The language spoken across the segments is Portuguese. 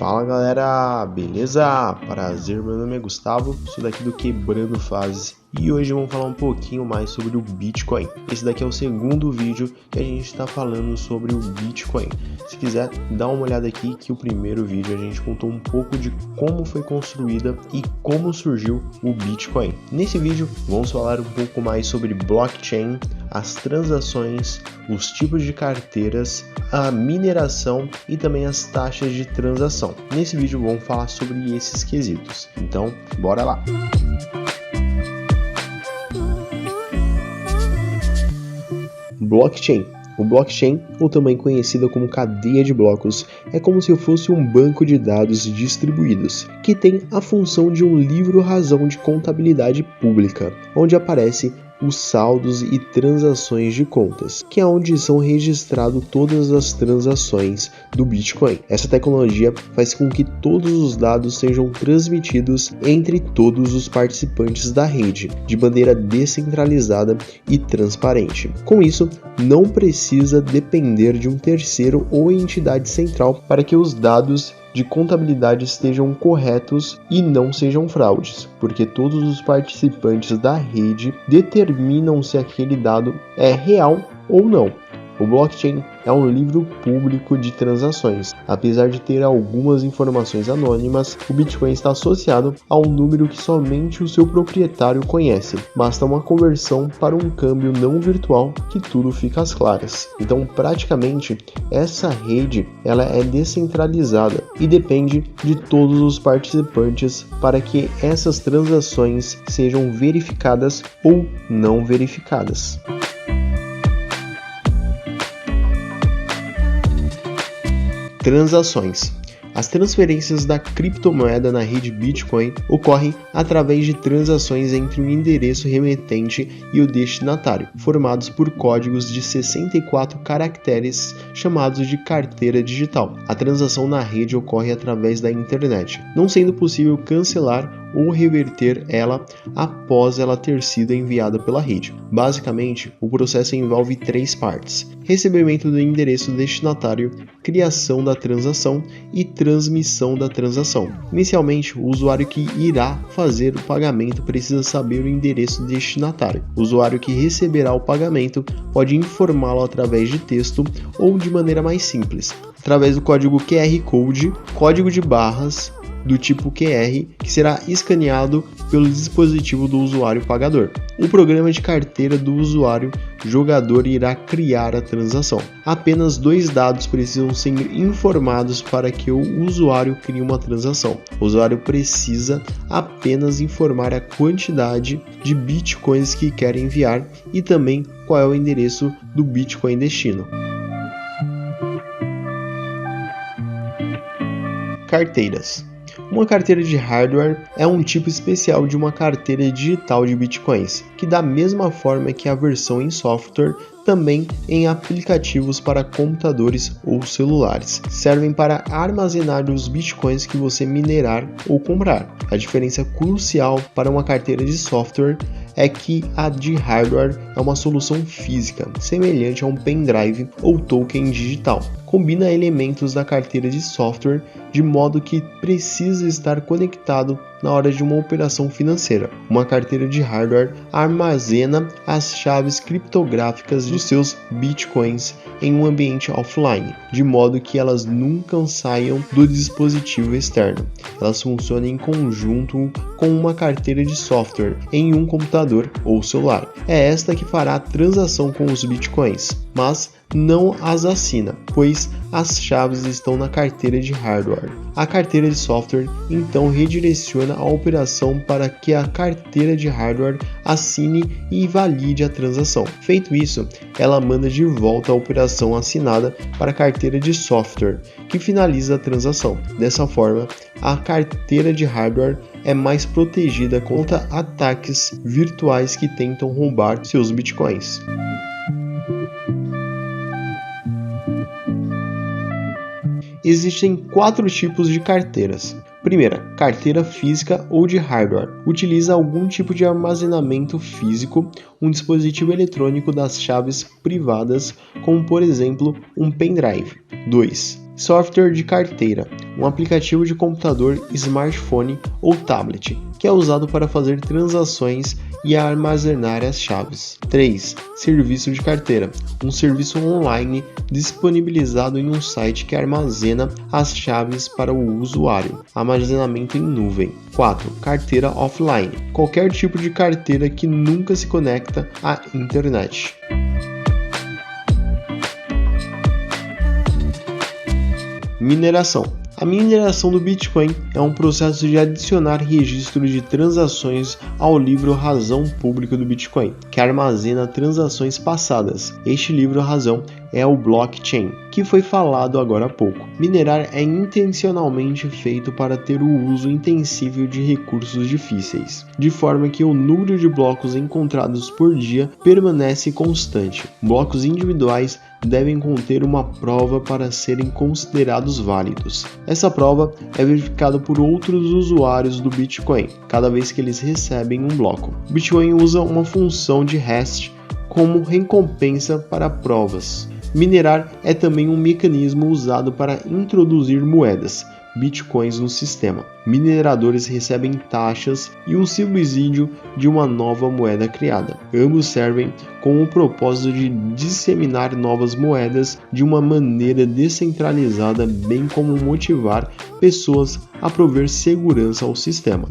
Fala galera, beleza? Prazer, meu nome é Gustavo, sou daqui do Quebrando Fases e hoje vamos falar um pouquinho mais sobre o Bitcoin. Esse daqui é o segundo vídeo que a gente está falando sobre o Bitcoin. Se quiser, dá uma olhada aqui que o primeiro vídeo a gente contou um pouco de como foi construída e como surgiu o Bitcoin. Nesse vídeo vamos falar um pouco mais sobre blockchain, as transações, os tipos de carteiras, a mineração e também as taxas de transação. Nesse vídeo vamos falar sobre esses quesitos. Então, bora lá! Blockchain. O blockchain, ou também conhecida como cadeia de blocos, é como se fosse um banco de dados distribuídos, que tem a função de um livro-razão de contabilidade pública, onde aparece os saldos e transações de contas, que é onde são registradas todas as transações do Bitcoin. Essa tecnologia faz com que todos os dados sejam transmitidos entre todos os participantes da rede, de maneira descentralizada e transparente. Com isso, não precisa depender de um terceiro ou entidade central para que os dados de contabilidade estejam corretos e não sejam fraudes, porque todos os participantes da rede determinam se aquele dado é real ou não. O blockchain é um livro público de transações. Apesar de ter algumas informações anônimas, o Bitcoin está associado a um número que somente o seu proprietário conhece. Basta uma conversão para um câmbio não virtual que tudo fica às claras. Então, praticamente, essa rede ela é descentralizada e depende de todos os participantes para que essas transações sejam verificadas ou não verificadas. Transações. As transferências da criptomoeda na rede Bitcoin ocorrem através de transações entre o endereço remetente e o destinatário, formados por códigos de 64 caracteres chamados de carteira digital. A transação na rede ocorre através da internet, não sendo possível cancelar ou reverter ela após ela ter sido enviada pela rede. Basicamente, o processo envolve três partes: recebimento do endereço destinatário, criação da transação e transmissão da transação. Inicialmente, o usuário que irá fazer o pagamento precisa saber o endereço destinatário. O usuário que receberá o pagamento pode informá-lo através de texto ou de maneira mais simples, através do código QR Code, código de barras do tipo QR, que será escaneado pelo dispositivo do usuário pagador. O programa de carteira do usuário jogador irá criar a transação. Apenas dois dados precisam ser informados para que o usuário crie uma transação. O usuário precisa apenas informar a quantidade de bitcoins que quer enviar e também qual é o endereço do Bitcoin destino. Carteiras. Uma carteira de hardware é um tipo especial de uma carteira digital de bitcoins, que da mesma forma que a versão em software, também em aplicativos para computadores ou celulares, servem para armazenar os bitcoins que você minerar ou comprar. A diferença crucial para uma carteira de software é que a de hardware é uma solução física, semelhante a um pendrive ou token digital. Combina elementos da carteira de software de modo que precisa estar conectado na hora de uma operação financeira. Uma carteira de hardware armazena as chaves criptográficas dos seus bitcoins em um ambiente offline, de modo que elas nunca saiam do dispositivo externo. Elas funcionam em conjunto com uma carteira de software em um computador ou celular. É esta que fará a transação com os bitcoins, mas não as assina, pois as chaves estão na carteira de hardware. A carteira de software então redireciona a operação para que a carteira de hardware assine e valide a transação. Feito isso, ela manda de volta a operação assinada para a carteira de software, que finaliza a transação. Dessa forma, a carteira de hardware é mais protegida contra ataques virtuais que tentam roubar seus bitcoins. Existem 4 tipos de carteiras. Primeira, carteira física ou de hardware. Utiliza algum tipo de armazenamento físico, um dispositivo eletrônico das chaves privadas, como por exemplo um pendrive. 2. Software de carteira, um aplicativo de computador, smartphone ou tablet, que é usado para fazer transações e armazenar as chaves. 3. Serviço de carteira, um serviço online disponibilizado em um site que armazena as chaves para o usuário. Armazenamento em nuvem. 4. Carteira offline, qualquer tipo de carteira que nunca se conecta à internet. Mineração. A mineração do Bitcoin é um processo de adicionar registro de transações ao livro-razão público do Bitcoin, que armazena transações passadas. Este livro-razão é o blockchain, que foi falado agora há pouco. Minerar é intencionalmente feito para ter o uso intensível de recursos difíceis, de forma que o número de blocos encontrados por dia permanece constante. Blocos individuais devem conter uma prova para serem considerados válidos. Essa prova é verificada por outros usuários do Bitcoin cada vez que eles recebem um bloco. O Bitcoin usa uma função de hash como recompensa para provas. Minerar é também um mecanismo usado para introduzir moedas, bitcoins no sistema. Mineradores recebem taxas e um subsídio de uma nova moeda criada. Ambos servem com o propósito de disseminar novas moedas de uma maneira descentralizada, bem como motivar pessoas a prover segurança ao sistema.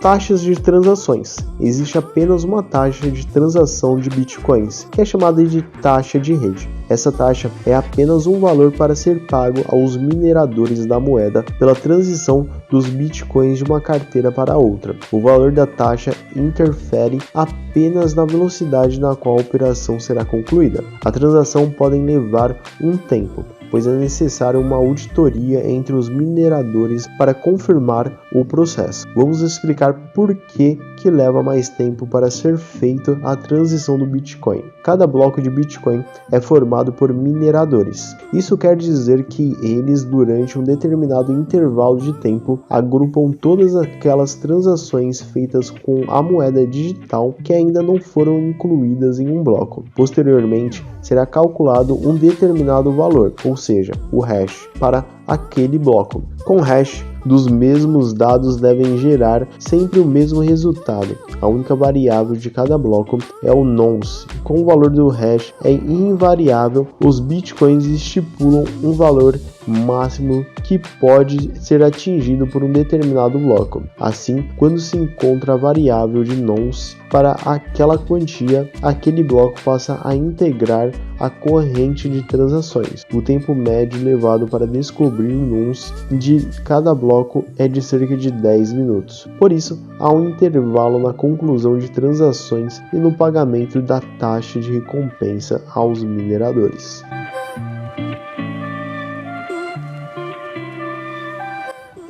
Taxas de transações. Existe apenas uma taxa de transação de bitcoins, que é chamada de taxa de rede. Essa taxa é apenas um valor para ser pago aos mineradores da moeda pela transição dos bitcoins de uma carteira para outra. O valor da taxa interfere apenas na velocidade na qual a operação será concluída. A transação pode levar um tempo, pois é necessária uma auditoria entre os mineradores para confirmar o processo. Vamos explicar por que leva mais tempo para ser feita a transição do Bitcoin. Cada bloco de Bitcoin é formado por mineradores. Isso quer dizer que eles, durante um determinado intervalo de tempo, agrupam todas aquelas transações feitas com a moeda digital que ainda não foram incluídas em um bloco. Posteriormente, será calculado um determinado valor, ou seja, o hash, para aquele bloco. Com hash, dos mesmos dados devem gerar sempre o mesmo resultado. A única variável de cada bloco é o nonce. Com o valor do hash é invariável, os bitcoins estipulam um valor máximo que pode ser atingido por um determinado bloco. Assim, quando se encontra a variável de nonce para aquela quantia, aquele bloco passa a integrar a corrente de transações. O tempo médio levado para descobrir o nonce de cada bloco é de cerca de 10 minutos. Por isso, há um intervalo na conclusão de transações e no pagamento da taxa de recompensa aos mineradores.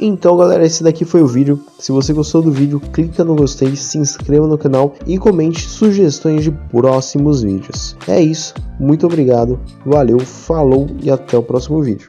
Então galera, esse daqui foi o vídeo. Se você gostou do vídeo, clica no gostei, se inscreva no canal e comente sugestões de próximos vídeos. É isso, muito obrigado, valeu, falou e até o próximo vídeo.